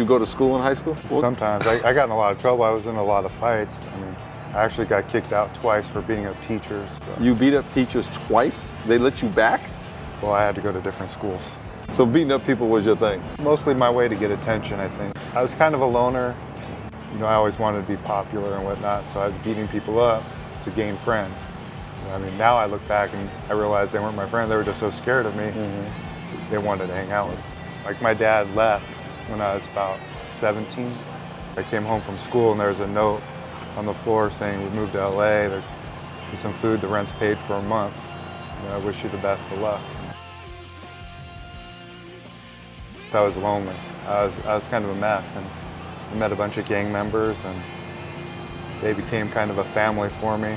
go to school in high school? Sometimes. I got in a lot of trouble. I was in a lot of fights. I mean, I actually got kicked out twice for beating up teachers. So. You beat up teachers twice? They let you back? Well, I had to go to different schools. So beating up people was your thing? Mostly my way to get attention, I think. I was kind of a loner. You know, I always wanted to be popular and whatnot, so I was beating people up to gain friends. I mean, now I look back and I realize they weren't my friends. They were just so scared of me. They wanted to hang out with me. Like, my dad left when I was about 17. I came home from school and there was a note on the floor saying, we moved to LA, there's some food, the rent's paid for a month. And I wish you the best of luck. I was lonely. I was kind of a mess, and I met a bunch of gang members and they became kind of a family for me.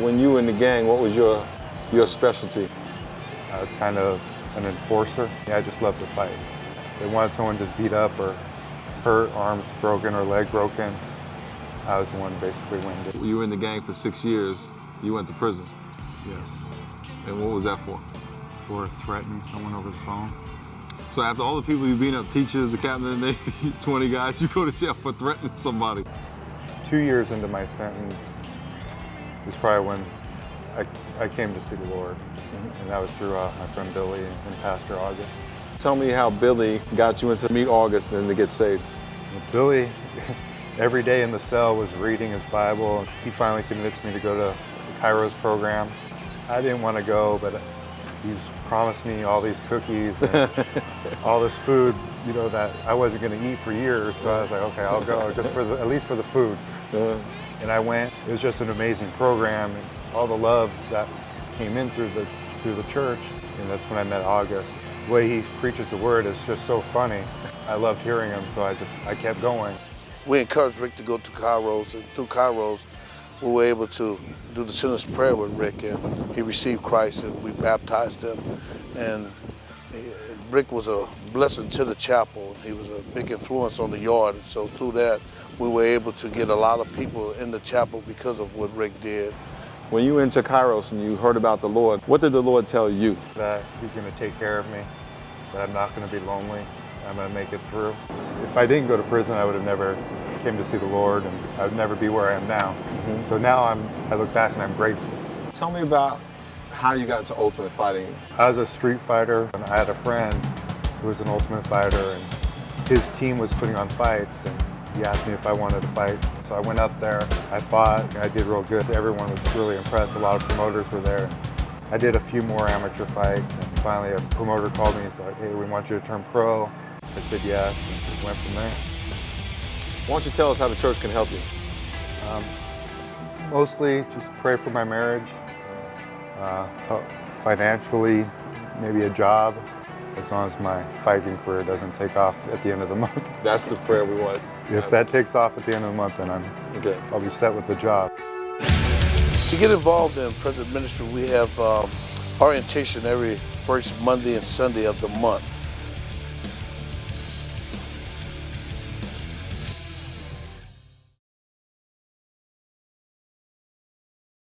When you were in the gang, what was your specialty? I was kind of an enforcer. I just loved to fight. They wanted someone just beat up or hurt, arms broken or leg broken. I was the one who basically winged it. You were in the gang for 6 years. You went to prison. Yes. And what was that for? For threatening someone over the phone. So after all the people you beat up, teachers, the captain of the Navy, 20 guys, you go to jail for threatening somebody. 2 years into my sentence is probably when I came to see the Lord. And that was through my friend Billy and Pastor August. Tell me how Billy got you into meet August and then to get saved. Billy, every day in the cell, was reading his Bible. He finally convinced me to go to the Kairos program. I didn't want to go, but he's promised me all these cookies and all this food, you know, that I wasn't going to eat for years. So I was like, okay, I'll go, just for at least for the food. And I went. It was just an amazing program. And all the love that came in through the church, and that's when I met August. The way he preaches the word is just so funny. I loved hearing him, so I kept going. We encouraged Rick to go to Kairos, and through Kairos, we were able to do the sinner's prayer with Rick, and he received Christ, and we baptized him. And Rick was a blessing to the chapel. He was a big influence on the yard, and so through that, we were able to get a lot of people in the chapel because of what Rick did. When you went to Kairos and you heard about the Lord, what did the Lord tell you? That he's going to take care of me, that I'm not going to be lonely, I'm going to make it through. If I didn't go to prison, I would have never came to see the Lord, and I would never be where I am now. So now I look back and I'm grateful. Tell me about how you got into ultimate fighting. I was a street fighter, and I had a friend who was an ultimate fighter, and his team was putting on fights, and he asked me if I wanted to fight. So I went up there, I fought, and I did real good. Everyone was really impressed. A lot of promoters were there. I did a few more amateur fights, and finally a promoter called me and said, hey, we want you to turn pro. I said yes, and just went from there. Why don't you tell us how the church can help you? Mostly just pray for my marriage, financially, maybe a job, as long as my fighting career doesn't take off at the end of the month. That's the prayer we want. If that takes off at the end of the month, then I'll be set with the job. To get involved in Present Ministry, we have orientation every first Monday and Sunday of the month.